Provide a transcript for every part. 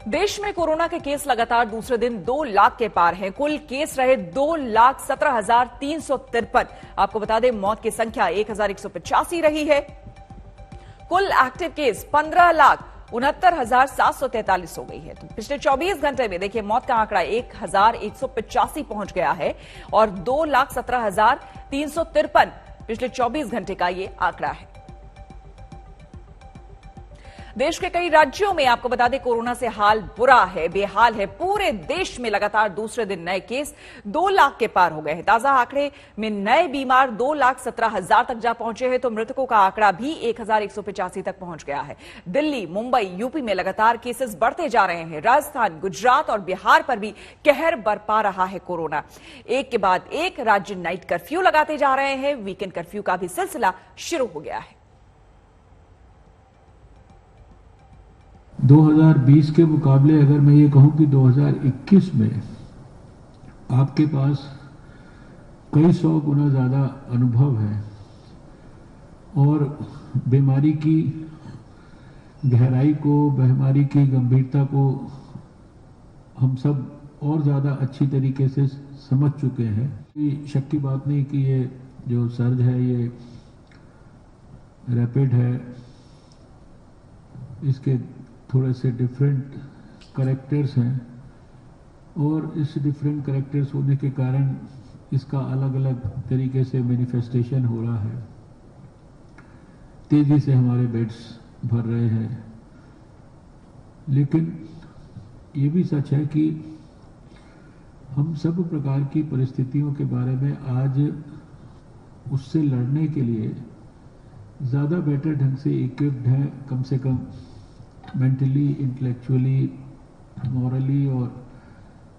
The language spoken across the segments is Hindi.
देश में कोरोना के केस लगातार दूसरे दिन 2 लाख के पार हैं। कुल केस रहे 2,17,353। आपको बता दें मौत की संख्या 1,185 रही है। कुल एक्टिव केस 15,69,743 हो गई है। तो पिछले 24 घंटे में देखिए मौत का आंकड़ा 1,185 पहुंच गया है और 2,17,353 पिछले 24 घंटे का ये आंकड़ा है। देश के कई राज्यों में आपको बता दें कोरोना से हाल बुरा है, बेहाल है। पूरे देश में लगातार दूसरे दिन नए केस 2 लाख के पार हो गए हैं। ताजा आंकड़े में नए बीमार 2,17,000 तक जा पहुंचे हैं, तो मृतकों का आंकड़ा भी 1,185 तक पहुंच गया है। दिल्ली, मुंबई, यूपी में लगातार केसेस बढ़ते जा रहे हैं। राजस्थान, गुजरात और बिहार पर भी कहर बरपा रहा है कोरोना। एक के बाद एक राज्य नाइट कर्फ्यू लगाते जा रहे हैं। वीकेंड कर्फ्यू का भी सिलसिला शुरू हो गया है। 2020 के मुकाबले अगर मैं ये कहूं कि 2021 में आपके पास कई 100 गुना ज़्यादा अनुभव है और बीमारी की गहराई को, बीमारी की गंभीरता को हम सब और ज़्यादा अच्छी तरीके से समझ चुके हैं। कोई शक की बात नहीं कि ये जो सर्ज है ये रैपिड है, इसके थोड़े से डिफरेंट करैक्टर्स हैं और इस डिफरेंट करैक्टर्स होने के कारण इसका अलग अलग तरीके से मैनिफेस्टेशन हो रहा है। तेजी से हमारे बेड्स भर रहे हैं, लेकिन ये भी सच है कि हम सब प्रकार की परिस्थितियों के बारे में आज उससे लड़ने के लिए ज़्यादा बेटर ढंग से इक्विप्ड हैं, कम से कम मेंटली, इंटेलेक्चुअली, मॉरली और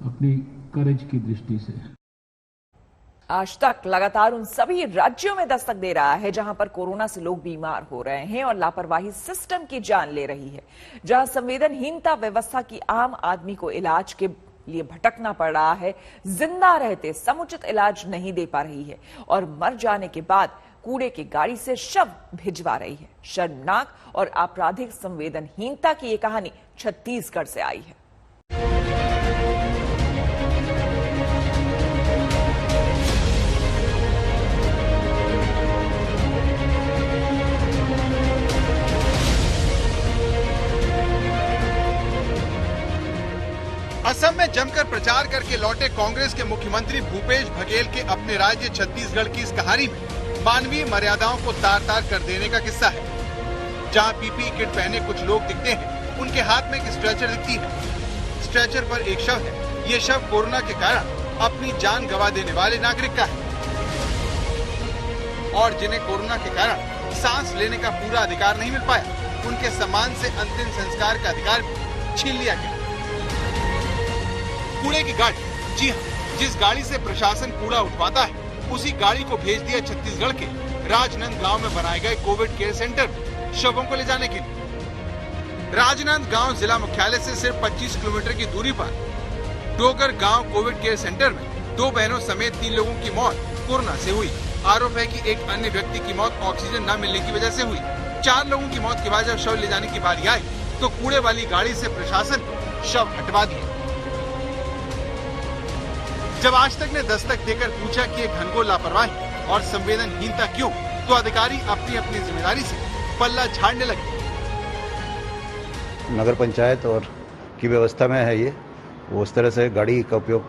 अपनी करेज की दृष्टि से। आज तक लगातार उन सभी राज्यों में दस्तक दे रहा है जहां पर कोरोना से लोग बीमार हो रहे हैं और लापरवाही सिस्टम की जान ले रही है, जहां संवेदनहीनता व्यवस्था की आम आदमी को इलाज के लिए भटकना पड़ रहा है, जिंदा रहते समुचित इलाज नहीं दे पा रही है और मर जाने के बाद कूड़े की गाड़ी से शव भिजवा रही है। शर्मनाक और आपराधिक संवेदनहीनता की ये कहानी छत्तीसगढ़ से आई है। असम में जमकर प्रचार करके लौटे कांग्रेस के मुख्यमंत्री भूपेश बघेल के अपने राज्य छत्तीसगढ़ की इस कहानी में मानवीय मर्यादाओं को तार तार कर देने का किस्सा है। जहां पीपीई किट पहने कुछ लोग दिखते हैं, उनके हाथ में एक स्ट्रेचर दिखती है। स्ट्रेचर पर एक शव है। ये शव कोरोना के कारण अपनी जान गंवा देने वाले नागरिक का है और जिन्हें कोरोना के कारण सांस लेने का पूरा अधिकार नहीं मिल पाया, उनके सम्मान से अंतिम संस्कार का अधिकार भी छीन लिया गया। कूड़े की गाड़ी, जी हाँ, जिस गाड़ी से प्रशासन कूड़ा उठवाता है, उसी गाड़ी को भेज दिया छत्तीसगढ़ के राजनंद गांव में बनाए गए कोविड केयर सेंटर में शवों को ले जाने के लिए। राजनंद गांव जिला मुख्यालय से सिर्फ 25 किलोमीटर की दूरी पर डोगर गांव कोविड केयर सेंटर में 2 बहनों समेत 3 लोगों की मौत कोरोना से हुई। आरोप है कि एक अन्य व्यक्ति की मौत ऑक्सीजन न मिलने की वजह से हुई। 4 लोगों की मौत के बाद जब शव ले जाने की बारी आई तो कूड़े वाली गाड़ी से प्रशासन शव हटवा दिए। जब आज तक ने दस्तक देकर पूछा कि ये घनघोर लापरवाही और संवेदनहीनता क्यों, तो अधिकारी अपनी अपनी जिम्मेदारी से पल्ला झाड़ने लगे। नगर पंचायत और की व्यवस्था में है ये, वो उस तरह से गाड़ी का उपयोग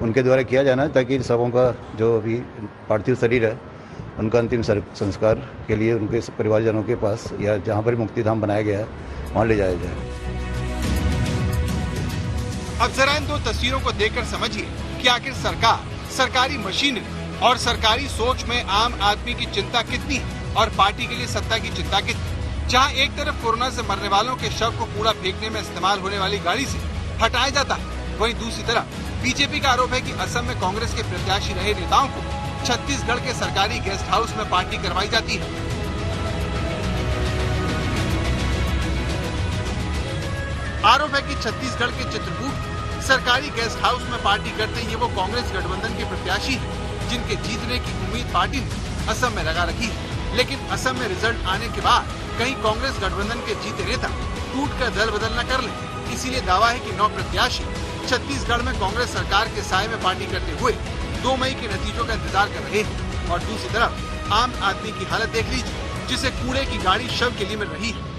उनके द्वारा किया जाना है ताकि सबों का जो अभी पार्थिव शरीर है उनका अंतिम संस्कार के लिए उनके परिवारजनों के पास या जहाँ पर मुक्तिधाम बनाया गया है वहाँ ले जाया जाए। अब जरा इन 2 तस्वीरों को देखकर समझिए कि आखिर सरकार, सरकारी मशीनरी और सरकारी सोच में आम आदमी की चिंता कितनी है और पार्टी के लिए सत्ता की चिंता कितनी। जहां एक तरफ कोरोना से मरने वालों के शव को कूड़ा फेंकने में इस्तेमाल होने वाली गाड़ी से हटाया जाता है, वहीं दूसरी तरफ बीजेपी का आरोप है कि असम में कांग्रेस के प्रत्याशी रहे नेताओं को छत्तीसगढ़ के सरकारी गेस्ट हाउस में पार्टी करवाई जाती है। आरोप है कि छत्तीसगढ़ के चित्रकूट सरकारी गेस्ट हाउस में पार्टी करते ये वो कांग्रेस गठबंधन के प्रत्याशी हैं, जिनके जीतने की उम्मीद पार्टी ने असम में लगा रखी है। लेकिन असम में रिजल्ट आने के बाद कहीं कांग्रेस गठबंधन के जीते नेता टूट कर दल बदल न कर ले इसीलिए दावा है कि 9 प्रत्याशी छत्तीसगढ़ में कांग्रेस सरकार के साए में पार्टी करते हुए 2 मई के नतीजों का इंतजार कर रहे हैं। और दूसरी तरफ आम आदमी की हालत देख लीजिए, जिसे कूड़े की गाड़ी शव के लिए मिल रही है।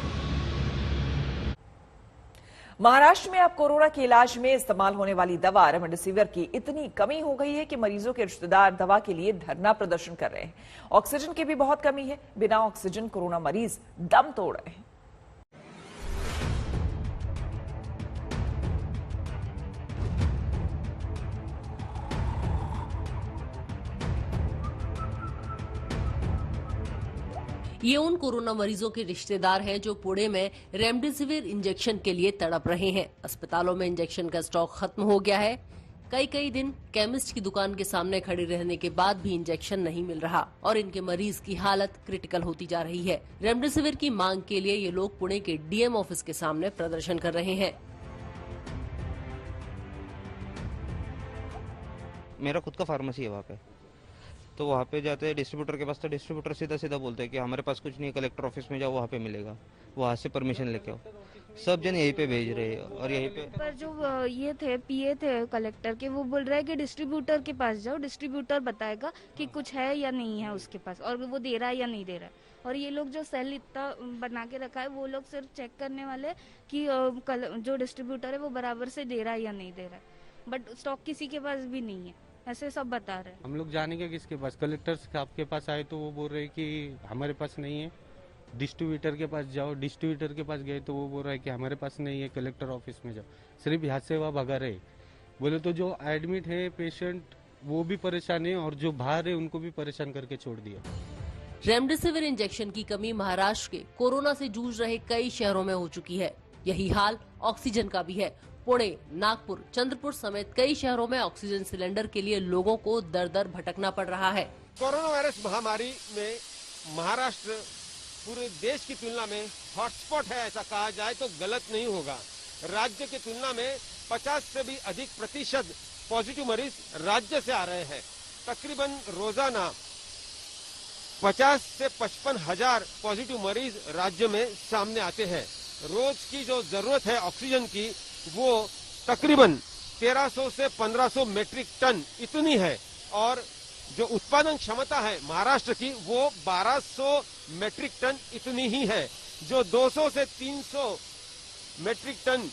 महाराष्ट्र में अब कोरोना के इलाज में इस्तेमाल होने वाली दवा रेमडेसिविर की इतनी कमी हो गई है कि मरीजों के रिश्तेदार दवा के लिए धरना प्रदर्शन कर रहे हैं। ऑक्सीजन की भी बहुत कमी है। बिना ऑक्सीजन कोरोना मरीज दम तोड़ रहे हैं। ये उन कोरोना मरीजों के रिश्तेदार हैं जो पुणे में रेमडेसिविर इंजेक्शन के लिए तड़प रहे हैं। अस्पतालों में इंजेक्शन का स्टॉक खत्म हो गया है। कई दिन केमिस्ट की दुकान के सामने खड़े रहने के बाद भी इंजेक्शन नहीं मिल रहा और इनके मरीज की हालत क्रिटिकल होती जा रही है। रेमडेसिविर की मांग के लिए ये लोग पुणे के डीएम ऑफिस के सामने प्रदर्शन कर रहे हैं। मेरा खुद का फार्मेसी है वहाँ पे, तो वहाँ पे जाते हैं डिस्ट्रीब्यूटर के पास, तो डिस्ट्रीब्यूटर सीधा बोलते हैं कि हमारे पास कुछ नहीं है, कलेक्टर ऑफिस में जाओ, वहाँ पे मिलेगा, वहाँ से परमिशन लेके आओ। सब जन यहीं पे भेज रहे हैं। और यहीं पे पर जो ये थे पीए थे कलेक्टर के, वो बोल रहे हैं कि डिस्ट्रीब्यूटर के पास जाओ, डिस्ट्रीब्यूटर बताएगा कि कुछ है या नहीं है उसके पास और वो दे रहा है या नहीं दे रहा है। और ये लोग जो सेल इतना बना के रखा है, वो लोग सिर्फ चेक करने वाले कि जो डिस्ट्रीब्यूटर है वो बराबर से दे रहा है या नहीं दे रहा है, बट स्टॉक किसी के पास भी नहीं है, ऐसे सब बता रहे हैं। हम लोग जानेंगे किसके पास? कलेक्टर आपके पास आए तो वो बोल रहे कि हमारे पास नहीं है। डिस्ट्रीब्यूटर के पास जाओ, डिस्ट्रीब्यूटर के पास गए तो वो बोल रहा है कि हमारे पास नहीं है, कलेक्टर ऑफिस में जाओ। सिर्फ यहाँ से वहाँ भगा रहे। बोले तो जो एडमिट है पेशेंट वो भी परेशान है और जो बाहर है उनको भी परेशान करके छोड़ दिया। रेमडेसिविर इंजेक्शन की कमी महाराष्ट्र के कोरोना से जूझ रहे कई शहरों में हो चुकी है। यही हाल ऑक्सीजन का भी है। पुणे, नागपुर, चंद्रपुर समेत कई शहरों में ऑक्सीजन सिलेंडर के लिए लोगों को दर दर भटकना पड़ रहा है। कोरोना वायरस महामारी में महाराष्ट्र पूरे देश की तुलना में हॉटस्पॉट है, ऐसा कहा जाए तो गलत नहीं होगा। राज्य की तुलना में 50 से भी अधिक प्रतिशत पॉजिटिव मरीज राज्य से आ रहे हैं। तकरीबन रोजाना 50 से 55 हजार पॉजिटिव मरीज राज्य में सामने आते हैं। रोज की जो जरूरत है ऑक्सीजन की, वो तकरीबन 1300 से 1500 मेट्रिक टन इतनी है और जो उत्पादन क्षमता है महाराष्ट्र की वो 1200 मेट्रिक टन इतनी ही है। जो 200 से 300 मेट्रिक टन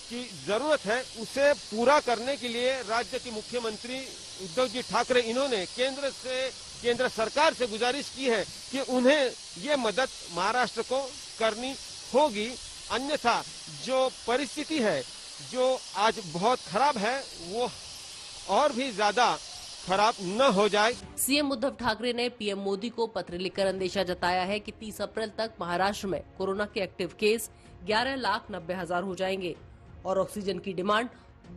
की जरूरत है उसे पूरा करने के लिए राज्य के मुख्यमंत्री उद्धव जी ठाकरे इन्होंने केंद्र सरकार से गुजारिश की है कि उन्हें ये मदद महाराष्ट्र को करनी होगी, अन्यथा जो परिस्थिति है जो आज बहुत खराब है वो और भी ज्यादा खराब न हो जाए। सीएम उद्धव ठाकरे ने पीएम मोदी को पत्र लिखकर अंदेशा जताया है कि 30 अप्रैल तक महाराष्ट्र में कोरोना के एक्टिव केस 11,90,000 हो जाएंगे और ऑक्सीजन की डिमांड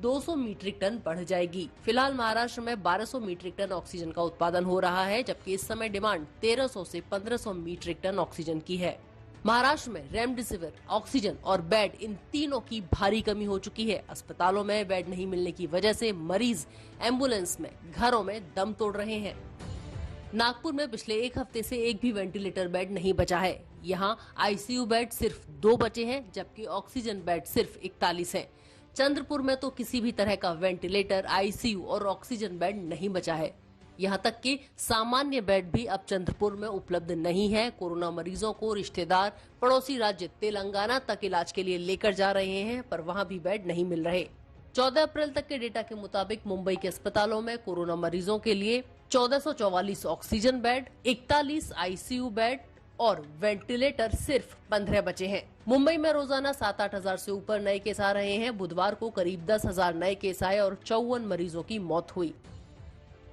200 मीट्रिक टन बढ़ जाएगी। फिलहाल महाराष्ट्र में 1200 मीट्रिक टन ऑक्सीजन का उत्पादन हो रहा है, जबकि इस समय डिमांड 1300 से 1500 मीट्रिक टन ऑक्सीजन की है। महाराष्ट्र में रेमडेसिविर, ऑक्सीजन और बेड इन तीनों की भारी कमी हो चुकी है। अस्पतालों में बेड नहीं मिलने की वजह से मरीज एम्बुलेंस में, घरों में दम तोड़ रहे हैं। नागपुर में पिछले एक हफ्ते से एक भी वेंटिलेटर बेड नहीं बचा है। यहाँ आईसीयू बेड सिर्फ 2 बचे हैं, जबकि ऑक्सीजन बेड सिर्फ 41 हैं। चंद्रपुर में तो किसी भी तरह का वेंटिलेटर, आईसीयू और ऑक्सीजन बेड नहीं बचा है। यहाँ तक कि सामान्य बेड भी अब चंद्रपुर में उपलब्ध नहीं है। कोरोना मरीजों को रिश्तेदार पड़ोसी राज्य तेलंगाना तक इलाज के लिए लेकर जा रहे हैं, पर वहाँ भी बेड नहीं मिल रहे। 14 अप्रैल तक के डेटा के मुताबिक मुंबई के अस्पतालों में कोरोना मरीजों के लिए 1444 ऑक्सीजन बेड, 41 आईसीयू बेड और वेंटिलेटर सिर्फ 15 बचे हैं। मुंबई में रोजाना 7-8 हजार से ऊपर नए केस आ रहे हैं। बुधवार को करीब 10,000 नए केस आए और 54 मरीजों की मौत हुई।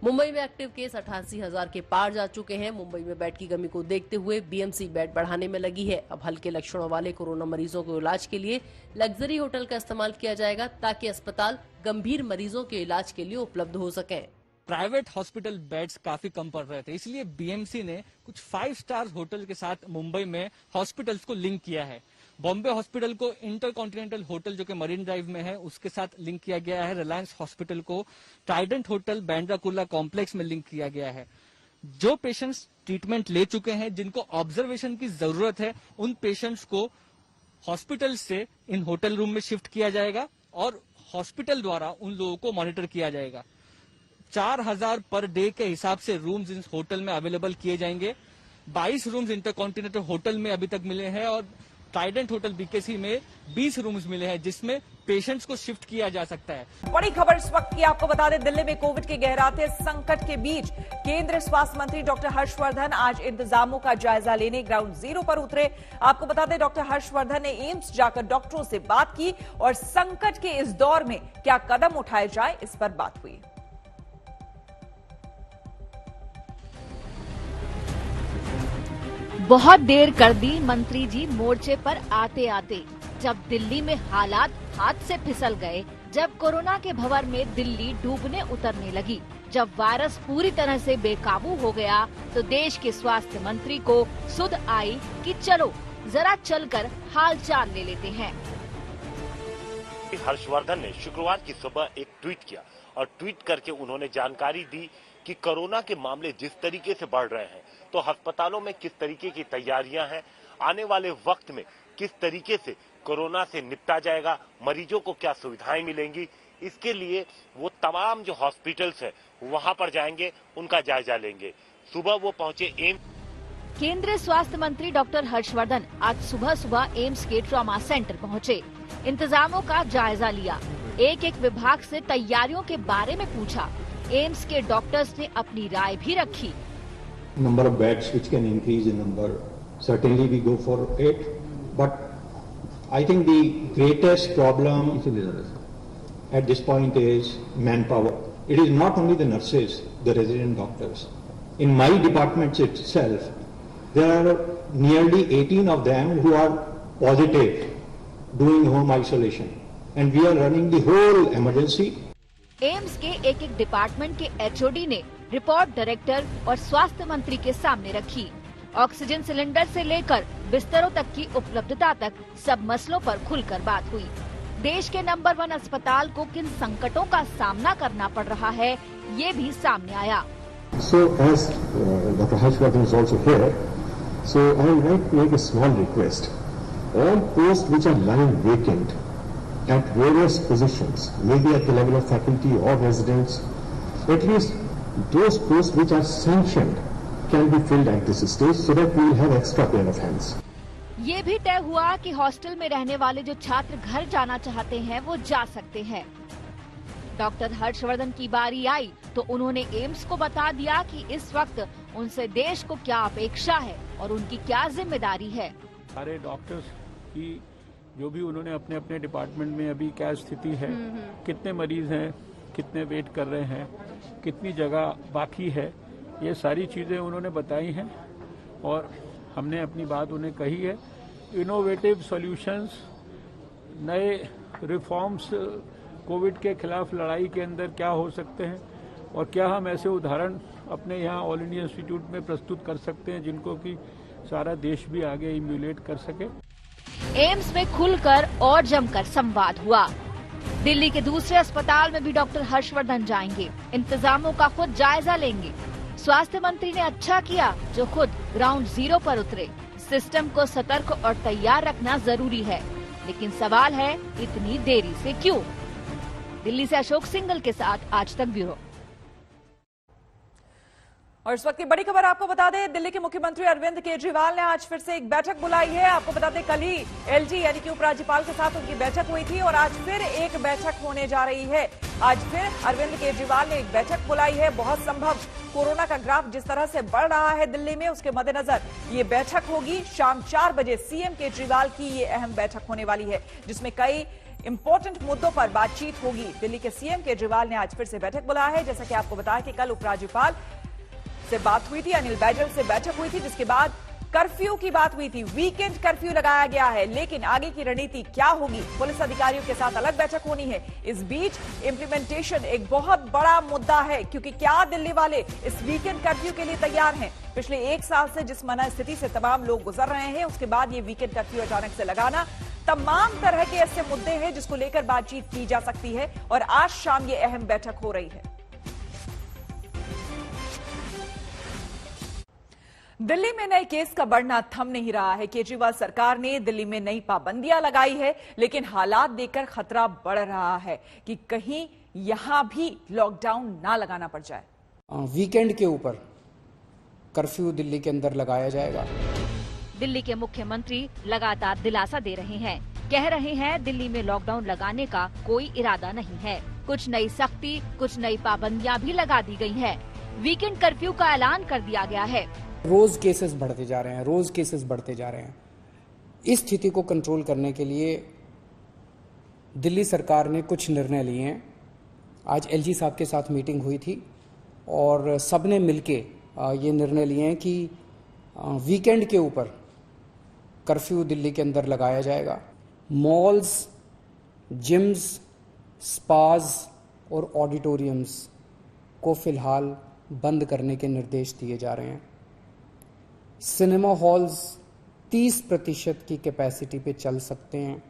मुंबई में एक्टिव केस 88,000 के पार जा चुके हैं। मुंबई में बेड की कमी को देखते हुए बीएमसी बेड बढ़ाने में लगी है। अब हल्के लक्षणों वाले कोरोना मरीजों के इलाज के लिए लग्जरी होटल का इस्तेमाल किया जाएगा, ताकि अस्पताल गंभीर मरीजों के इलाज के लिए उपलब्ध हो सके। प्राइवेट हॉस्पिटल बेड्स काफी कम पड़ रहे थे, इसलिए बीएमसी ने कुछ 5 स्टार होटल के साथ मुंबई में हॉस्पिटल्स को लिंक किया है। बॉम्बे हॉस्पिटल को इंटरकॉन्टिनेंटल होटल जो कि मरीन ड्राइव में है उसके साथ लिंक किया गया है। रिलायंस हॉस्पिटल को Trident hotel Bandra Kurla complex में लिंक किया गया है। जो पेशेंट्स ट्रीटमेंट ले चुके हैं, जिनको ऑब्जर्वेशन की जरूरत है, उन पेशेंट्स को हॉस्पिटल से इन होटल रूम में शिफ्ट किया जाएगा और हॉस्पिटल द्वारा उन लोगों को मॉनिटर किया जाएगा। 4000 पर डे के हिसाब से रूम्स इस होटल में अवेलेबल किए जाएंगे। 22 रूम्स इंटरकॉन्टिनेंटल होटल में अभी तक मिले हैं और ट्राइडेंट होटल बीकेसी में 20 रूम्स मिले हैं जिसमें पेशेंट्स को शिफ्ट किया जा सकता है। बड़ी खबर इस वक्त की आपको बता दें, दिल्ली में कोविड के गहराते संकट के बीच केंद्रीय स्वास्थ्य मंत्री डॉक्टर हर्षवर्धन आज इंतजामों का जायजा लेने ग्राउंड जीरो पर उतरे। आपको बता दें, डॉक्टर हर्षवर्धन ने एम्स जाकर डॉक्टरों से बात की और संकट के इस दौर में क्या कदम उठाए जाए इस पर बात हुई। बहुत देर कर दी मंत्री जी मोर्चे पर आते आते, जब दिल्ली में हालात हाथ से फिसल गए, जब कोरोना के भंवर में दिल्ली डूबने उतरने लगी, जब वायरस पूरी तरह से बेकाबू हो गया, तो देश के स्वास्थ्य मंत्री को सुध आई कि चलो जरा चलकर हालचाल ले लेते हैं। हर्षवर्धन ने शुक्रवार की सुबह एक ट्वीट किया और ट्वीट करके उन्होंने जानकारी दी कि कोरोना के मामले जिस तरीके से बढ़ रहे हैं तो अस्पतालों में किस तरीके की तैयारियां हैं, आने वाले वक्त में किस तरीके से कोरोना से निपटा जाएगा, मरीजों को क्या सुविधाएं मिलेंगी, इसके लिए वो तमाम जो हॉस्पिटल्स हैं वहां पर जाएंगे, उनका जायजा लेंगे। सुबह वो पहुंचे एम्स। केंद्रीय स्वास्थ्य मंत्री डॉक्टर हर्षवर्धन आज सुबह सुबह एम्स के ट्रॉमा सेंटर पहुंचे, इंतजामों का जायजा लिया, एक एक विभाग से तैयारियों के बारे में पूछा। एम्स के डॉक्टर्स ने अपनी राय भी रखी। Number of beds which can increase in number, certainly we go for it, but I think the greatest problem at this point is manpower. It is not only the nurses, the resident doctors. In my department itself, there are nearly 18 of them who are positive doing home isolation, and we are running the whole emergency. AIIMS के एक एक डिपार्टमेंट के एचओडी ने रिपोर्ट डायरेक्टर और स्वास्थ्य मंत्री के सामने रखी। ऑक्सीजन सिलेंडर से लेकर बिस्तरों तक की उपलब्धता तक सब मसलों पर खुलकर बात हुई। देश के नंबर 1 अस्पताल को किन संकटों का सामना करना पड़ रहा है, ये भी सामने आया। So as Dr. Harshvardhan is also here, so I would like to make a small request. All posts which are lying vacant at various positions, maybe at the level of faculty or residents, at least those posts which are sanctioned can be filled at this stage so that we will have extra pair of hands. ये भी तय हुआ कि हॉस्टल में रहने वाले जो छात्र घर जाना चाहते हैं वो जा सकते हैं। डॉक्टर हर्षवर्धन की बारी आई तो उन्होंने एम्स को बता दिया कि इस वक्त उनसे देश को क्या अपेक्षा है और उनकी क्या जिम्मेदारी है। सारे डॉक्टर्स की जो भी उन्होंने अपने अपने डिपार्टमेंट में अभी क्या स्थिति है, कितने मरीज हैं, कितने वेट कर रहे हैं, कितनी जगह बाकी है, ये सारी चीज़ें उन्होंने बताई हैं और हमने अपनी बात उन्हें कही है। इनोवेटिव सॉल्यूशंस, नए रिफॉर्म्स कोविड के खिलाफ लड़ाई के अंदर क्या हो सकते हैं और क्या हम ऐसे उदाहरण अपने यहाँ ऑल इंडिया इंस्टीट्यूट में प्रस्तुत कर सकते हैं जिनको कि सारा देश भी आगे इम्यूलेट कर सके। एम्स में खुलकर और जमकर संवाद हुआ। दिल्ली के दूसरे अस्पताल में भी डॉक्टर हर्षवर्धन जाएंगे, इंतजामों का खुद जायजा लेंगे। स्वास्थ्य मंत्री ने अच्छा किया जो खुद ग्राउंड जीरो पर उतरे। सिस्टम को सतर्क और तैयार रखना जरूरी है, लेकिन सवाल है इतनी देरी से क्यों? दिल्ली से अशोक सिंघल के साथ आज तक ब्यूरो। और इस वक्त की बड़ी खबर आपको बता दें, दिल्ली के मुख्यमंत्री अरविंद केजरीवाल ने आज फिर से एक बैठक बुलाई है। आपको बता दें, कल ही एलजी यानी कि उपराज्यपाल के साथ उनकी बैठक हुई थी और आज फिर एक बैठक होने जा रही है। आज फिर अरविंद केजरीवाल ने एक बैठक बुलाई है। बहुत संभव कोरोना का ग्राफ जिस तरह से बढ़ रहा है दिल्ली में, उसके मद्देनजर ये बैठक होगी। शाम 4 बजे सीएम केजरीवाल की ये अहम बैठक होने वाली है जिसमें कई इंपॉर्टेंट मुद्दों पर बातचीत होगी। दिल्ली के सीएम केजरीवाल ने आज फिर से बैठक बुलाया है। जैसा कि आपको बताया कि कल उपराज्यपाल से बात हुई थी, अनिल बैजल से बैठक हुई थी, जिसके बाद कर्फ्यू की बात हुई थी। वीकेंड कर्फ्यू लगाया गया है, लेकिन आगे की रणनीति क्या होगी? पुलिस अधिकारियों के साथ अलग बैठक होनी है। इस बीच इम्प्लीमेंटेशन एक बहुत बड़ा मुद्दा है, क्योंकि क्या दिल्ली वाले इस वीकेंड कर्फ्यू के लिए तैयार हैं? पिछले 1 साल से जिस मना स्थिति से तमाम लोग गुजर रहे हैं, उसके बाद ये वीकेंड कर्फ्यू अचानक से लगाना, तमाम तरह के ऐसे मुद्दे हैं जिसको लेकर बातचीत की जा सकती है और आज शाम ये अहम बैठक हो रही है। दिल्ली में नए केस का बढ़ना थम नहीं रहा है। केजरीवाल सरकार ने दिल्ली में नई पाबंदियां लगाई है, लेकिन हालात देखकर खतरा बढ़ रहा है कि कहीं यहां भी लॉकडाउन ना लगाना पड़ जाए। वीकेंड के ऊपर कर्फ्यू दिल्ली के अंदर लगाया जाएगा। दिल्ली के मुख्यमंत्री लगातार दिलासा दे रहे हैं, कह रहे हैं दिल्ली में लॉकडाउन लगाने का कोई इरादा नहीं है। कुछ नई सख्ती, कुछ नई पाबंदियां भी लगा दी गई हैं। वीकेंड कर्फ्यू का ऐलान कर दिया गया है। रोज केसेस बढ़ते जा रहे हैं, इस स्थिति को कंट्रोल करने के लिए दिल्ली सरकार ने कुछ निर्णय लिए हैं। आज एलजी साहब के साथ मीटिंग हुई थी और सबने मिलके ये निर्णय लिए हैं कि वीकेंड के ऊपर कर्फ्यू दिल्ली के अंदर लगाया जाएगा। मॉल्स, जिम्स, स्पाज और ऑडिटोरियम्स को फिलहाल बंद करने के निर्देश दिए जा रहे हैं। सिनेमा हॉल्स 30% की कैपेसिटी पे चल सकते हैं।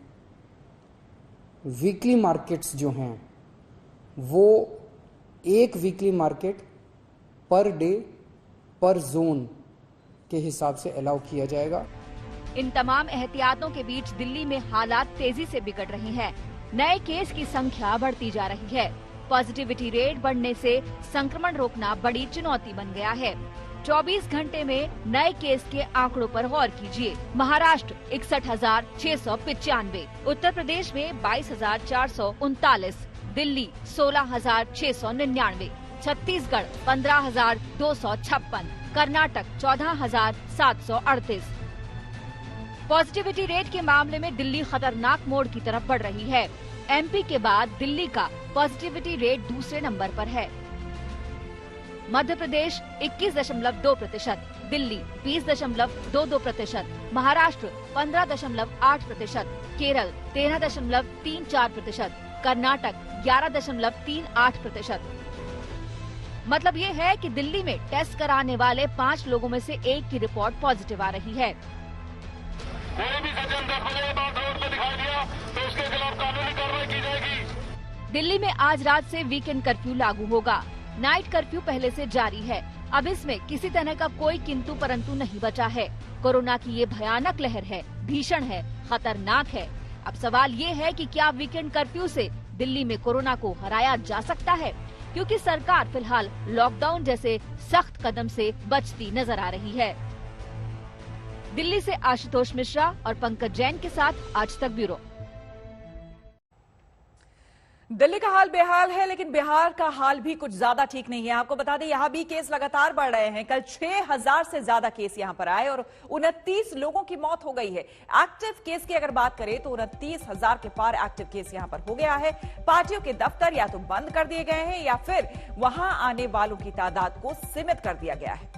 वीकली मार्केट्स जो हैं वो एक वीकली मार्केट पर डे पर जोन के हिसाब से अलाउ किया जाएगा। इन तमाम एहतियातों के बीच दिल्ली में हालात तेजी से बिगड़ रहे हैं। नए केस की संख्या बढ़ती जा रही है। पॉजिटिविटी रेट बढ़ने से संक्रमण रोकना बड़ी चुनौती बन गया है। 24 घंटे में नए केस के आंकड़ों पर गौर कीजिए। महाराष्ट्र 61,695, उत्तर प्रदेश में 22,439, दिल्ली 16,699, छत्तीसगढ़ 15,256, कर्नाटक 14,738। पॉजिटिविटी रेट के मामले में दिल्ली खतरनाक मोड़ की तरफ बढ़ रही है। एमपी के बाद दिल्ली का पॉजिटिविटी रेट दूसरे नंबर पर है। मध्य प्रदेश 21.2%, दिल्ली 20.22%, महाराष्ट्र 15.8%, केरल 13.34%, कर्नाटक 11.38%। मतलब ये है कि दिल्ली में टेस्ट कराने वाले 5 लोगों में से 1 की रिपोर्ट पॉजिटिव आ रही है। कोई भी सज्जन 10 बजे के बाद रोड पे दिखाई दिया तो उसके खिलाफ कानूनी कार्रवाई की जाएगी। दिल्ली में आज रात से वीकेंड कर्फ्यू लागू होगा। नाइट कर्फ्यू पहले से जारी है। अब इसमें किसी तरह का कोई किंतु परंतु नहीं बचा है। कोरोना की ये भयानक लहर है, भीषण है, खतरनाक है। अब सवाल ये है कि क्या वीकेंड कर्फ्यू से दिल्ली में कोरोना को हराया जा सकता है, क्योंकि सरकार फिलहाल लॉकडाउन जैसे सख्त कदम से बचती नजर आ रही है। दिल्ली से आशुतोष मिश्रा और पंकज जैन के साथ आज तक ब्यूरो। दिल्ली का हाल बेहाल है, लेकिन बिहार का हाल भी कुछ ज्यादा ठीक नहीं है। आपको बता दें, यहां भी केस लगातार बढ़ रहे हैं। कल 6000 से ज्यादा केस यहां पर आए और 29 लोगों की मौत हो गई है। एक्टिव केस की अगर बात करें तो 29,000 के पार एक्टिव केस यहां पर हो गया है। पार्टियों के दफ्तर या तो बंद कर दिए गए हैं या फिर वहां आने वालों की तादाद को सीमित कर दिया गया है।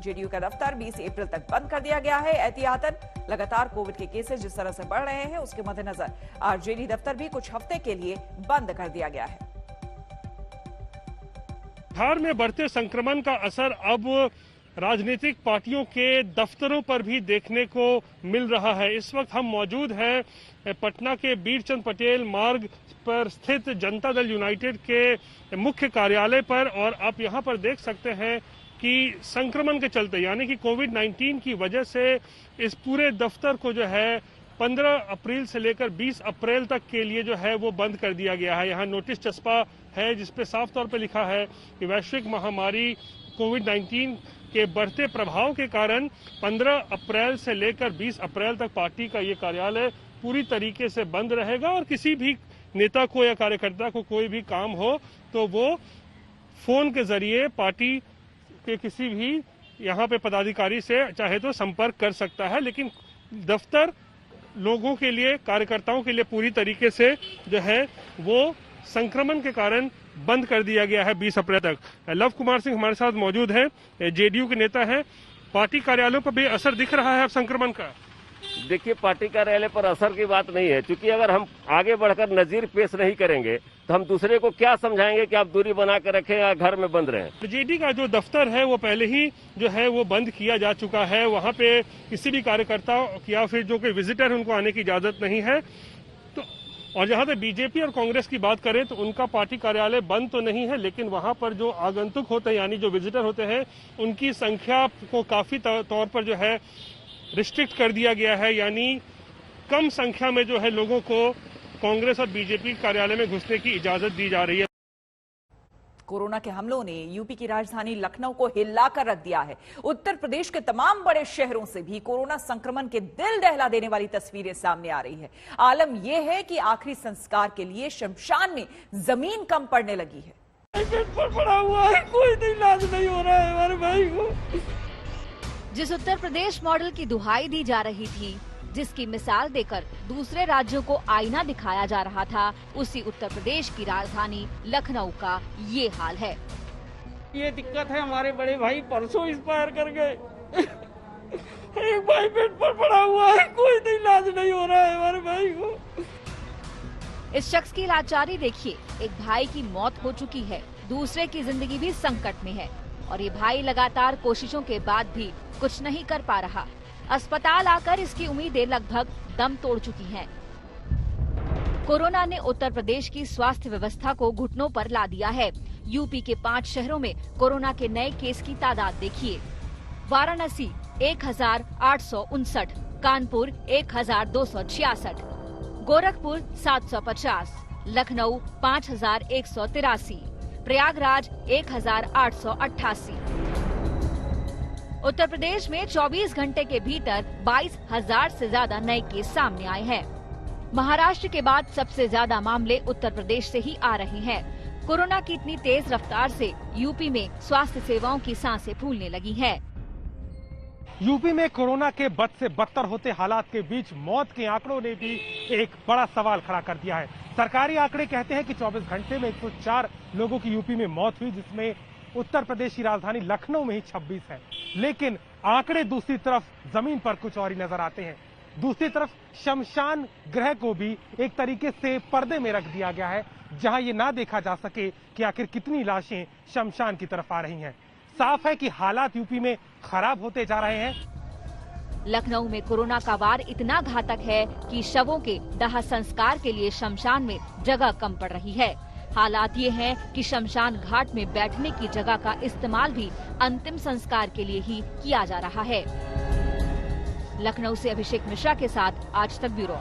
जेडीयू का दफ्तर 20 अप्रैल तक बंद कर दिया गया है। एहतियातन लगातार कोविड के केसेस जिस तरह से बढ़ रहे हैं उसके मद्देनजर आरजेडी दफ्तर भी कुछ हफ्ते के लिए बंद कर दिया गया है। बिहार में बढ़ते संक्रमण का असर अब राजनीतिक पार्टियों के दफ्तरों पर भी देखने को मिल रहा है। इस वक्त हम मौजूद हैं पटना के बीरचंद पटेल मार्ग पर स्थित जनता दल यूनाइटेड के मुख्य कार्यालय पर, और आप यहां पर देख सकते हैं कि संक्रमण के चलते यानी कि कोविड-19 की वजह से इस पूरे दफ्तर को जो है 15 अप्रैल से लेकर 20 अप्रैल तक के लिए जो है वो बंद कर दिया गया है। यहाँ नोटिस चस्पा है जिसपे साफ तौर पे लिखा है कि वैश्विक महामारी कोविड-19 के बढ़ते प्रभाव के कारण 15 अप्रैल से लेकर 20 अप्रैल तक पार्टी का ये कार्यालय पूरी तरीके से बंद रहेगा और किसी भी नेता को या कार्यकर्ता को कोई भी काम हो तो वो फोन के जरिए पार्टी के किसी भी यहाँ पे पदाधिकारी से चाहे तो संपर्क कर सकता है, लेकिन दफ्तर लोगों के लिए, कार्यकर्ताओं के लिए पूरी तरीके से जो है वो संक्रमण के कारण बंद कर दिया गया है 20 अप्रैल तक। लव कुमार सिंह हमारे साथ मौजूद हैं, जेडीयू के नेता हैं। पार्टी कार्यालयों पर भी असर दिख रहा है अब संक्रमण का? देखिए, पार्टी कार्यालय पर असर की बात नहीं है, क्योंकि अगर हम आगे बढ़कर नजीर पेश नहीं करेंगे तो हम दूसरे को क्या समझाएंगे कि आप दूरी बना कर रखें या घर में बंद रहें। जेडी का जो दफ्तर है वो पहले ही जो है वो बंद किया जा चुका है। वहाँ पे किसी भी कार्यकर्ता या फिर जो कोई विजिटर है उनको आने की इजाजत नहीं है। तो और जहां तक बीजेपी और कांग्रेस की बात करें तो उनका पार्टी कार्यालय बंद तो नहीं है, लेकिन वहां पर जो आगंतुक होते हैं यानी जो विजिटर होते हैं उनकी संख्या को काफी तौर पर जो है रिस्ट्रिक्ट कर दिया गया है, यानी कम संख्या में जो है लोगों को कांग्रेस और बीजेपी कार्यालय में घुसने की इजाजत दी जा रही है। कोरोना के हमलों ने यूपी की राजधानी लखनऊ को हिलाकर रख दिया है। उत्तर प्रदेश के तमाम बड़े शहरों से भी कोरोना संक्रमण के दिल दहला देने वाली तस्वीरें सामने आ रही है। आलम यह है कि आखिरी संस्कार के लिए शमशान में जमीन कम पड़ने लगी है। पेट पर पड़ा हुआ है, कोई इलाज नहीं हो रहा है हमारे भाई को। जिस उत्तर प्रदेश मॉडल की दुहाई दी जा रही थी, जिसकी मिसाल देकर दूसरे राज्यों को आईना दिखाया जा रहा था, उसी उत्तर प्रदेश की राजधानी लखनऊ का ये हाल है। ये दिक्कत है, हमारे बड़े भाई परसों एक्सपायर कर गए। एक भाई पेट पर पड़ा हुआ है, कोई इलाज नहीं हो रहा है हमारे भाई को। इस शख्स की लाचारी देखिए, एक भाई की मौत हो चुकी है, दूसरे की जिंदगी भी संकट में है और ये भाई लगातार कोशिशों के बाद भी कुछ नहीं कर पा रहा। अस्पताल आकर इसकी उम्मीदें लगभग दम तोड़ चुकी हैं। कोरोना ने उत्तर प्रदेश की स्वास्थ्य व्यवस्था को घुटनों पर ला दिया है। यूपी के 5 शहरों में कोरोना के नए केस की तादाद देखिए। वाराणसी 1859, कानपुर 1266, गोरखपुर 750, लखनऊ 5183, प्रयागराज 1888। उत्तर प्रदेश में 24 घंटे के भीतर 22,000 से ज्यादा नए केस सामने आए हैं। महाराष्ट्र के बाद सबसे ज्यादा मामले उत्तर प्रदेश से ही आ रहे हैं। कोरोना की इतनी तेज रफ्तार से यूपी में स्वास्थ्य सेवाओं की सांसें फूलने लगी हैं। यूपी में कोरोना के बद से बदतर होते हालात के बीच मौत के आंकड़ों ने भी एक बड़ा सवाल खड़ा कर दिया है। सरकारी आंकड़े कहते हैं कि 24 घंटे में 104 लोगों की यूपी में मौत हुई, जिसमें उत्तर प्रदेश की राजधानी लखनऊ में ही 26 है। लेकिन आंकड़े दूसरी तरफ जमीन पर कुछ और ही नजर आते हैं। दूसरी तरफ शमशान गृह को भी एक तरीके से पर्दे में रख दिया गया है, जहां ये ना देखा जा सके कि आखिर कितनी लाशें शमशान की तरफ आ रही हैं। साफ है कि हालात यूपी में खराब होते जा रहे हैं। लखनऊ में कोरोना का वार इतना घातक है कि शवों के दाह संस्कार के लिए शमशान में जगह कम पड़ रही है। हालात ये हैं कि शमशान घाट में बैठने की जगह का इस्तेमाल भी अंतिम संस्कार के लिए ही किया जा रहा है। लखनऊ से अभिषेक मिश्रा के साथ आज तक ब्यूरो।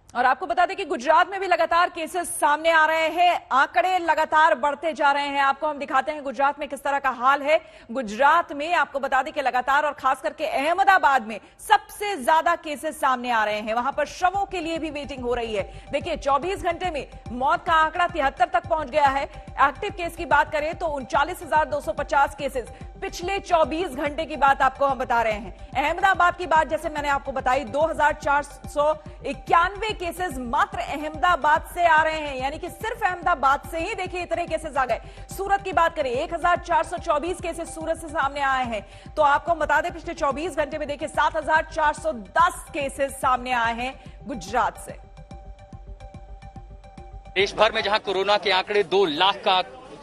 और आपको बता दें कि गुजरात में भी लगातार केसेस सामने आ रहे हैं, आंकड़े लगातार बढ़ते जा रहे हैं। आपको हम दिखाते हैं गुजरात में किस तरह का हाल है। गुजरात में आपको बता दें कि लगातार और खास करके अहमदाबाद में सबसे ज्यादा केसेस सामने आ रहे हैं। वहां पर शवों के लिए भी वेटिंग हो रही है। देखिए 24 घंटे में मौत का आंकड़ा 73 तक पहुंच गया है। एक्टिव केस की बात करें तो 39,250 केसेस पिछले 24 घंटे की बात आपको हम बता रहे हैं। अहमदाबाद की बात जैसे मैंने आपको बताई, 2,491 केसेस मात्र अहमदाबाद से आ रहे हैं, यानी कि सिर्फ अहमदाबाद से ही देखिए इतने केसेस आ गए। सूरत की बात करें 1,424 केसेस सूरत से सामने आए हैं। तो आपको हम बता दें पिछले 24 घंटे में देखिए 7,410 केसेस सामने आए हैं गुजरात से। देश भर में जहां कोरोना के आंकड़े 2 लाख का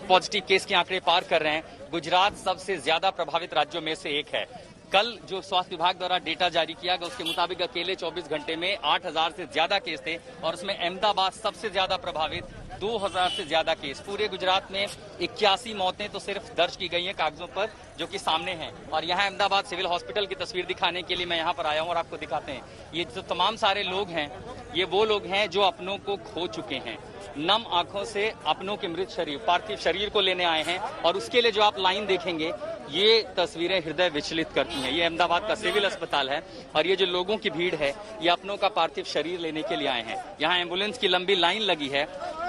पॉजिटिव केस के आंकड़े पार कर रहे हैं, गुजरात सबसे ज्यादा प्रभावित राज्यों में से एक है। कल जो स्वास्थ्य विभाग द्वारा डेटा जारी किया गया उसके मुताबिक अकेले 24 घंटे में 8,000 से ज्यादा केस थे और उसमें अहमदाबाद सबसे ज्यादा प्रभावित, 2,000 से ज्यादा केस। पूरे गुजरात में 81 मौतें तो सिर्फ दर्ज की गई हैं कागजों पर, जो कि सामने हैं। और यहाँ अहमदाबाद सिविल हॉस्पिटल की तस्वीर दिखाने के लिए मैं यहाँ पर आया हूँ और आपको दिखाते हैं। ये जो तमाम सारे लोग हैं, ये वो लोग हैं जो अपनों को खो चुके हैं। नम आंखों से अपनों के मृत शरीर, पार्थिव शरीर को लेने आए हैं और उसके लिए जो आप लाइन देखेंगे, ये तस्वीरें हृदय विचलित करती हैं। ये अहमदाबाद का सिविल अस्पताल है और ये जो लोगों की भीड़ है, ये अपनों का पार्थिव शरीर लेने के लिए आए हैं। यहाँ एम्बुलेंस की लंबी लाइन लगी है,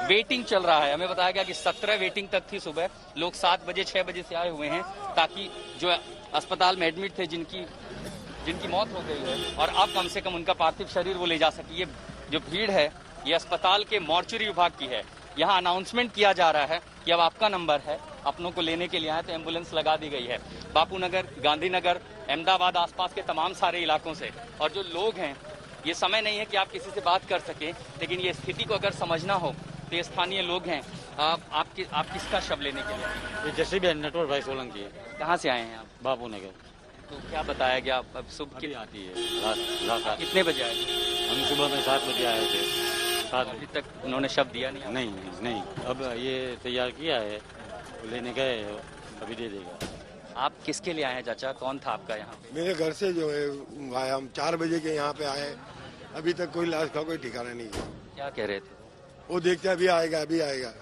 वेटिंग चल रहा है। हमें बताया गया कि 17 वेटिंग तक थी सुबह। लोग 7 बजे 6 बजे से आए हुए हैं ताकि जो अस्पताल में एडमिट थे, जिनकी मौत हो गई है, और अब कम से कम उनका पार्थिव शरीर वो ले जा सके। ये जो भीड़ है ये अस्पताल के मॉर्चरी विभाग की है। यहाँ अनाउंसमेंट किया जा रहा है कि अब आपका नंबर है, अपनों को लेने के लिए आए, तो एम्बुलेंस लगा दी गई है। बापू नगर, गांधीनगर, अहमदाबाद आसपास के तमाम सारे इलाकों से। और जो लोग हैं, ये समय नहीं है कि आप किसी से बात कर सकें, लेकिन ये स्थिति को अगर समझना हो तो ये स्थानीय लोग हैं। आप किसका शव लेने के लिए? ये जैसे भी नटवर भाई सोलंकी है। कहाँ से आए हैं आप? बापू नगर। तो क्या बताया गया? अब सुबह की आती है रात कितने बजे आए? हम सुबह में 7 बजे आए थे। 7 अभी तक उन्होंने शव दिया नहीं? नहीं। अब ये तैयार किया है, लेने गए, अभी दे देगा। आप किसके लिए आए हैं चाचा? कौन था आपका यहाँ पे? मेरे घर से जो है आया, हम 4 बजे के यहाँ पे आए, अभी तक कोई लाश का कोई ठिकाना नहीं है। क्या कह रहे थे? वो देखते अभी आएगा, अभी आएगा।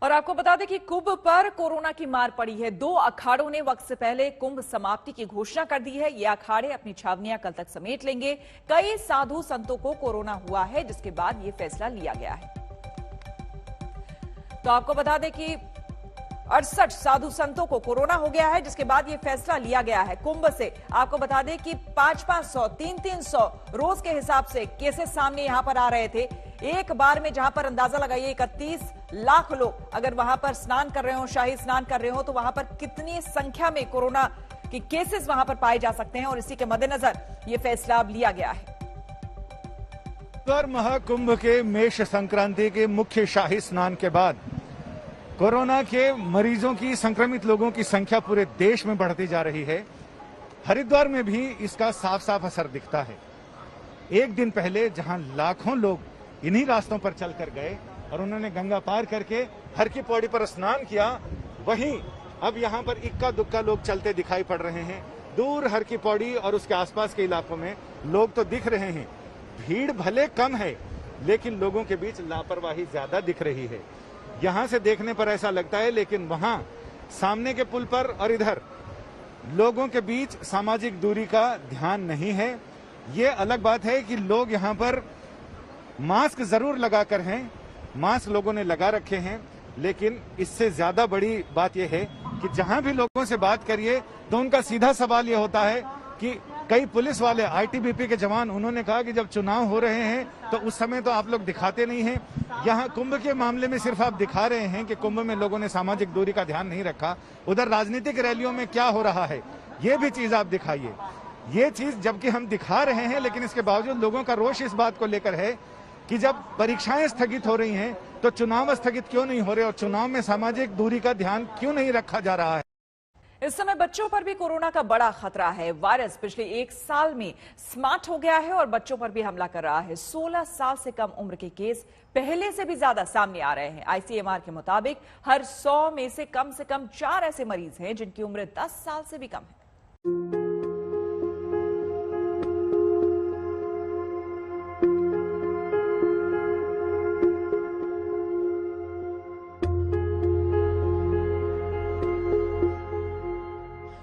और आपको बता दें कि कुंभ पर कोरोना की मार पड़ी है। 2 अखाड़ों ने वक्त से पहले कुंभ समाप्ति की घोषणा कर दी है। ये अखाड़े अपनी छावनियां कल तक समेट लेंगे। कई साधु संतों को कोरोना हुआ है, जिसके बाद ये फैसला लिया गया है। तो आपको बता दें कि 68 साधु संतों को कोरोना हो गया है, जिसके बाद ये फैसला लिया गया है। कुंभ से आपको बता दें कि 500-500, 300-300 रोज के हिसाब से केसेस सामने यहां पर आ रहे थे। एक बार में जहां पर अंदाजा लगाइए 31 लाख लोग अगर वहां पर स्नान कर रहे हो, शाही स्नान कर रहे हो, तो वहां पर कितनी संख्या में कोरोना के केसेस वहां पर पाए जा सकते हैं, और इसी के मद्देनजर यह फैसला अब लिया गया है। महाकुंभ के मेष संक्रांति के मुख्य शाही स्नान के बाद कोरोना के मरीजों की, संक्रमित लोगों की संख्या पूरे देश में बढ़ती जा रही है। हरिद्वार में भी इसका साफ साफ असर दिखता है। एक दिन पहले जहां लाखों लोग इन्हीं रास्तों पर चलकर गए और उन्होंने गंगा पार करके हर की पौड़ी पर स्नान किया, वहीं अब यहां पर इक्का दुक्का लोग चलते दिखाई पड़ रहे हैं। दूर हर की पौड़ी और उसके आसपास के इलाकों में लोग तो दिख रहे हैं। भीड़ भले कम है, लेकिन लोगों के बीच लापरवाही ज्यादा दिख रही है। यहां से देखने पर ऐसा लगता है, लेकिन वहां सामने के पुल पर और इधर लोगों के बीच सामाजिक दूरी का ध्यान नहीं है। ये अलग बात है कि लोग यहां पर मास्क जरूर लगाकर हैं, मास्क लोगों ने लगा रखे हैं, लेकिन इससे ज्यादा बड़ी बात यह है कि जहां भी लोगों से बात करिए तो उनका सीधा सवाल यह होता है कि कई पुलिस वाले, आईटीबीपी के जवान, उन्होंने कहा कि जब चुनाव हो रहे हैं तो उस समय तो आप लोग दिखाते नहीं हैं। यहाँ कुंभ के मामले में सिर्फ आप दिखा रहे हैं कि कुंभ में लोगों ने सामाजिक दूरी का ध्यान नहीं रखा। उधर राजनीतिक रैलियों में क्या हो रहा है, ये भी चीज आप दिखाइए। ये चीज जबकि हम दिखा रहे हैं, लेकिन इसके बावजूद लोगों का रोष इस बात को लेकर है कि जब परीक्षाएं स्थगित हो रही हैं तो चुनाव स्थगित क्यों नहीं हो रहे, और चुनाव में सामाजिक दूरी का ध्यान क्यों नहीं रखा जा रहा है। इस समय बच्चों पर भी कोरोना का बड़ा खतरा है। वायरस पिछले 1 साल में स्मार्ट हो गया है और बच्चों पर भी हमला कर रहा है। 16 साल से कम उम्र के केस पहले से भी ज्यादा सामने आ रहे हैं। आईसीएमआर के मुताबिक हर 100 में से कम 4 ऐसे मरीज हैं जिनकी उम्र 10 साल से भी कम है।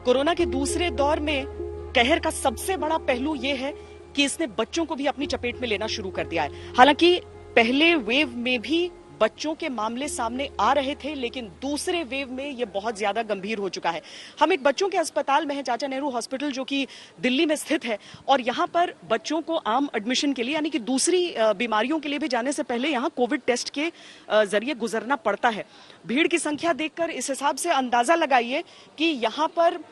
कोरोना के दूसरे दौर में कहर का सबसे बड़ा पहलू यह है कि इसने बच्चों को भी अपनी चपेट में लेना शुरू कर दिया है। हालांकि पहले वेव में भी बच्चों के मामले सामने आ रहे थे, लेकिन दूसरे वेव में यह बहुत ज्यादा गंभीर हो चुका है। हम एक बच्चों के अस्पताल में हैं, चाचा नेहरू हॉस्पिटल, जो कि दिल्ली में स्थित है, और यहाँ पर बच्चों को आम एडमिशन के लिए, यानी कि दूसरी बीमारियों के लिए भी जाने से पहले यहाँ कोविड टेस्ट के जरिए गुजरना पड़ता है। भीड़ की संख्या देखकर इस हिसाब से अंदाजा लगाइए कि यहाँ पर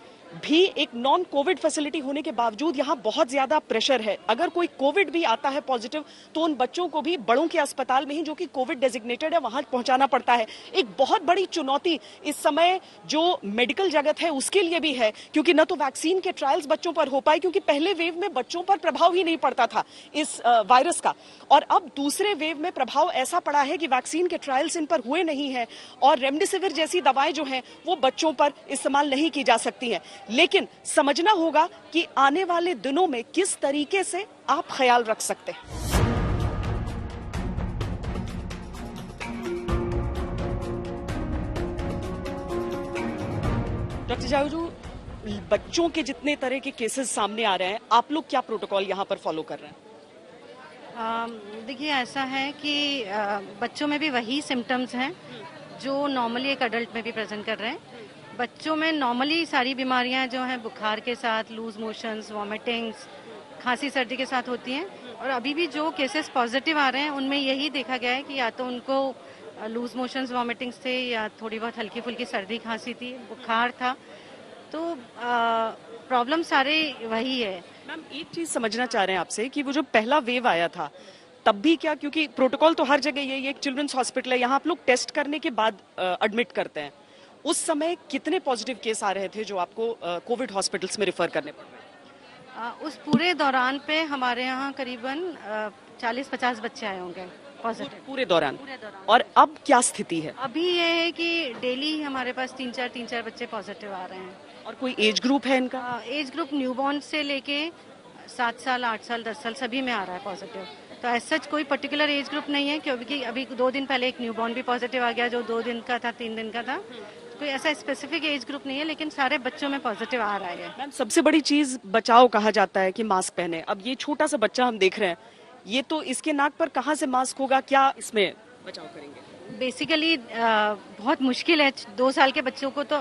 भी एक नॉन कोविड फैसिलिटी होने के बावजूद यहाँ बहुत ज्यादा प्रेशर है। अगर कोई कोविड भी आता है पॉजिटिव, तो उन बच्चों को भी बड़ों के अस्पताल में ही, जो कि कोविड डेजिग्नेटेड है, वहां पहुंचाना पड़ता है। एक बहुत बड़ी चुनौती इस समय जो मेडिकल जगत है उसके लिए भी है, क्योंकि न तो वैक्सीन के ट्रायल्स बच्चों पर हो पाए, क्योंकि पहले वेव में बच्चों पर प्रभाव ही नहीं पड़ता था इस वायरस का, और अब दूसरे वेव में प्रभाव ऐसा पड़ा है कि वैक्सीन के ट्रायल्स इन पर हुए नहीं है, और रेमडेसिविर जैसी दवाएं जो हैं वो बच्चों पर इस्तेमाल नहीं की जा सकती हैं। लेकिन समझना होगा कि आने वाले दिनों में किस तरीके से आप ख्याल रख सकते हैं। डॉक्टर जावेजू, बच्चों के जितने तरह के केसेस सामने आ रहे हैं, आप लोग क्या प्रोटोकॉल यहाँ पर फॉलो कर रहे हैं? देखिए, ऐसा है कि बच्चों में भी वही सिम्टम्स हैं जो नॉर्मली एक अडल्ट में भी प्रेजेंट कर रहे हैं। बच्चों में नॉर्मली सारी बीमारियां जो हैं बुखार के साथ, लूज मोशंस, वॉमिटिंग्स, खांसी सर्दी के साथ होती हैं, और अभी भी जो केसेस पॉजिटिव आ रहे हैं उनमें यही देखा गया है कि या तो उनको लूज मोशंस, वॉमिटिंग्स थे, या थोड़ी बहुत हल्की फुल्की सर्दी खांसी थी, बुखार था। तो प्रॉब्लम सारे वही है। मैम, एक चीज समझना चाह रहे हैं आपसे कि वो जो पहला वेव आया था तब भी क्या, क्योंकि प्रोटोकॉल तो हर जगह यही है, एक चिल्ड्रंस हॉस्पिटल है, यहाँ आप लोग टेस्ट करने के बाद एडमिट करते हैं, उस समय कितने पॉजिटिव केस आ रहे थे जो आपको कोविड हॉस्पिटल्स में रिफर करने पड़ रहे? उस पूरे दौरान पे हमारे यहाँ करीबन 40-50 बच्चे आए होंगे पॉजिटिव पूरे दौरान। और अब क्या स्थिति है? अभी ये है कि डेली हमारे पास 3-4 बच्चे पॉजिटिव आ रहे हैं। और कोई एज ग्रुप है इनका? एज ग्रुप न्यूबॉर्न से लेके 7 साल, 8 साल, 10 साल सभी में आ रहा है पॉजिटिव। तो ऐसा सच कोई पर्टिकुलर एज ग्रुप नहीं है, क्योंकि अभी 2 दिन पहले एक न्यूबॉर्न भी पॉजिटिव आ गया जो 2 दिन का था, 3 दिन का था। कोई ऐसा स्पेसिफिक एज ग्रुप नहीं है, लेकिन सारे बच्चों में पॉजिटिव आ रहा है। मैम, सबसे बड़ी चीज बचाव कहा जाता है कि मास्क पहने। अब ये छोटा सा बच्चा हम देख रहे हैं, ये तो इसके नाक पर कहाँ से मास्क होगा, क्या इसमें बचाव करेंगे? बेसिकली बहुत मुश्किल है। 2 साल के बच्चों को तो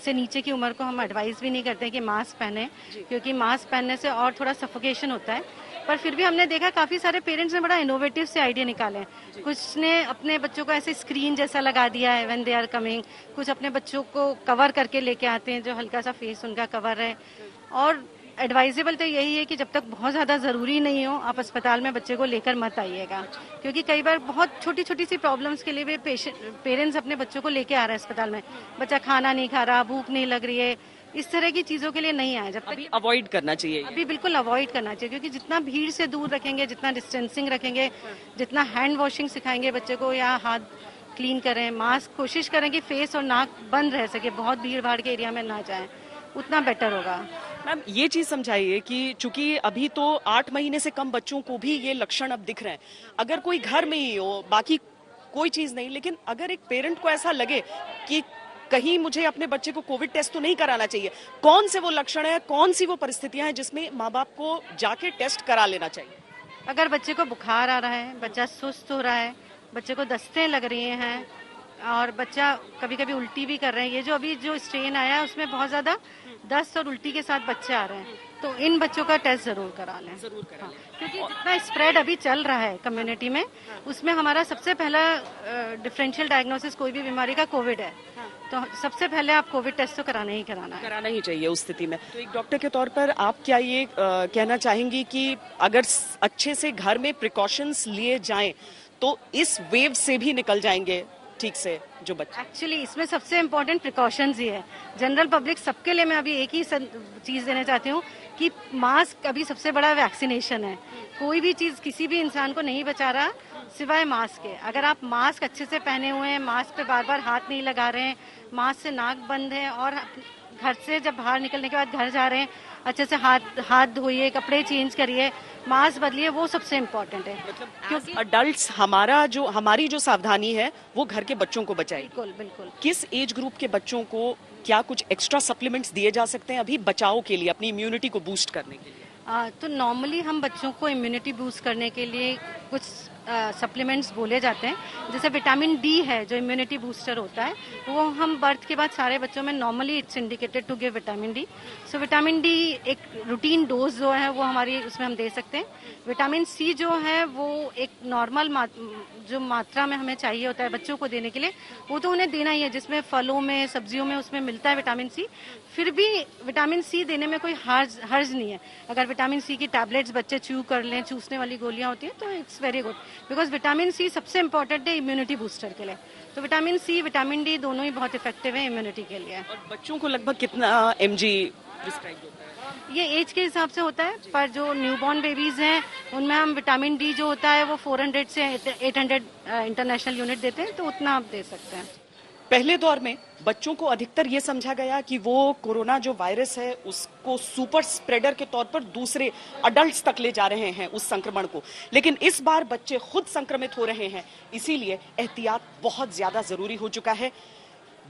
से नीचे की उम्र को हम एडवाइस भी नहीं करते हैं कि मास्क पहने, क्योंकि मास्क पहनने से और थोड़ा सफोकेशन होता है। पर फिर भी हमने देखा काफी सारे पेरेंट्स ने बड़ा इनोवेटिव से आइडिया निकाले हैं। कुछ ने अपने बच्चों को ऐसे स्क्रीन जैसा लगा दिया है व्हेन दे आर कमिंग, कुछ अपने बच्चों को कवर करके लेके आते हैं जो हल्का सा फेस उनका कवर है। और एडवाइजेबल तो यही है कि जब तक बहुत ज्यादा जरूरी नहीं हो आप अस्पताल में बच्चे को लेकर मत आइएगा, क्योंकि कई बार बहुत छोटी छोटी सी प्रॉब्लम्स के लिए भी पेरेंट्स अपने बच्चों को लेके आ रहे हैं अस्पताल में। बच्चा खाना नहीं खा रहा, भूख नहीं लग रही है, इस तरह की चीजों के लिए नहीं आए। जब तक अवॉइड करना चाहिए, अभी बिल्कुल अवॉइड करना चाहिए, क्योंकि जितना भीड़ से दूर रखेंगे, जितना डिस्टेंसिंग रखेंगे, जितना हैंड वॉशिंग सिखाएंगे बच्चे को या हाथ क्लीन करें, मास्क कोशिश करें कि फेस और नाक बंद रह सके, बहुत भीड़ भाड़ के एरिया में ना जाएं, उतना बेटर होगा। मैम, ये चीज समझाइए कि चूंकि अभी तो 8 महीने से कम बच्चों को भी ये लक्षण अब दिख रहे हैं, अगर कोई घर में ही हो, बाकी कोई चीज नहीं, लेकिन अगर एक पेरेंट को ऐसा लगे कि कहीं मुझे अपने बच्चे को कोविड टेस्ट तो नहीं कराना चाहिए, कौन से वो लक्षण है, कौन सी वो परिस्थितियां हैं जिसमें माँ बाप को जाके टेस्ट करा लेना चाहिए? अगर बच्चे को बुखार आ रहा है, बच्चा सुस्त हो रहा है, बच्चे को दस्तें लग रही हैं और बच्चा कभी कभी उल्टी भी कर रहे हैं, ये जो अभी जो स्ट्रेन आया है उसमें बहुत ज्यादा दस्त और उल्टी के साथ बच्चे आ रहे हैं, तो इन बच्चों का टेस्ट जरूर करा लें। हाँ, क्योंकि जितना स्प्रेड अभी चल रहा है कम्युनिटी में, उसमें हमारा सबसे पहला डिफरेंशियल डायग्नोसिस कोई भी बीमारी का कोविड है, तो सबसे पहले आप कोविड टेस्ट तो कराना ही चाहिए उस स्थिति में। तो एक डॉक्टर के तौर पर आप क्या ये कहना चाहेंगी कि अगर अच्छे से घर में प्रिकॉशंस लिए जाएं तो इस वेव से भी निकल जाएंगे ठीक से जो बच्चे? एक्चुअली इसमें सबसे इम्पोर्टेंट प्रिकॉशंस ही है। जनरल पब्लिक सबके लिए मैं अभी एक ही चीज देना चाहती हूँ कि मास्क अभी सबसे बड़ा वैक्सीनेशन है। कोई भी चीज किसी भी इंसान को नहीं बचा रहा सिवाय मास्क के। अगर आप मास्क अच्छे से पहने हुए हैं, मास्क पे बार बार हाथ नहीं लगा रहे हैं, मास्क से नाक बंद है और घर से जब बाहर निकलने के बाद घर जा रहे हैं अच्छे से हाथ धोइए, कपड़े चेंज करिए, मास्क बदलिए, वो सबसे इम्पोर्टेंट है। क्योंकि अडल्ट्स हमारी जो सावधानी है वो घर के बच्चों को बचाए। बिल्कुल। किस एज ग्रुप के बच्चों को क्या कुछ एक्स्ट्रा सप्लीमेंट्स दिए जा सकते हैं अभी बचाव के लिए, अपनी इम्यूनिटी को बूस्ट करने के लिए? तो नॉर्मली हम बच्चों को इम्यूनिटी बूस्ट करने के लिए कुछ सप्लीमेंट्स बोले जाते हैं, जैसे विटामिन डी है जो इम्यूनिटी बूस्टर होता है, वो हम बर्थ के बाद सारे बच्चों में normally it's indicated to give vitamin D. So vitamin D एक रूटीन डोज जो है वो हमारी उसमें हम दे सकते हैं। विटामिन सी जो है वो एक नॉर्मल जो मात्रा में हमें चाहिए होता है बच्चों को देने के लिए, वो तो उन्हें देना ही है, जिसमें फलों में सब्जियों में उसमें मिलता है विटामिन सी। फिर भी विटामिन सी देने में कोई हर्ज नहीं है। अगर विटामिन सी की टैबलेट्स बच्चे च्यू कर लें, चूसने वाली गोलियां होती हैं, तो it's very good, because vitamin C सबसे इंपॉर्टेंट है इम्यूनिटी बूस्टर के लिए। तो विटामिन सी, विटामिन डी दोनों ही बहुत इफेक्टिव है इम्यूनिटी के लिए। और बच्चों को लगभग कितना mg प्रिस्क्राइब होता है? ये एज के हिसाब से होता है, पर जो न्यूबॉर्न बेबीज हैं उनमें हम विटामिन डी जो होता है वो 400 से 800 इंटरनेशनल यूनिट देते हैं, तो उतना आप दे सकते हैं। पहले दौर में बच्चों को अधिकतर ये समझा गया कि वो कोरोना जो वायरस है उसको सुपर स्प्रेडर के तौर पर दूसरे अडल्ट्स तक ले जा रहे हैं उस संक्रमण को, लेकिन इस बार बच्चे खुद संक्रमित हो रहे हैं, इसीलिए एहतियात बहुत ज्यादा जरूरी हो चुका है।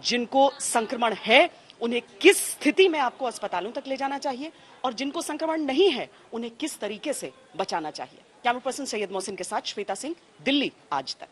जिनको संक्रमण है उन्हें किस स्थिति में आपको अस्पतालों तक ले जाना चाहिए और जिनको संक्रमण नहीं है उन्हें किस तरीके से बचाना चाहिए। कैमरा पर्सन सैयद मोहसिन के साथ श्वेता सिंह, दिल्ली आज तक।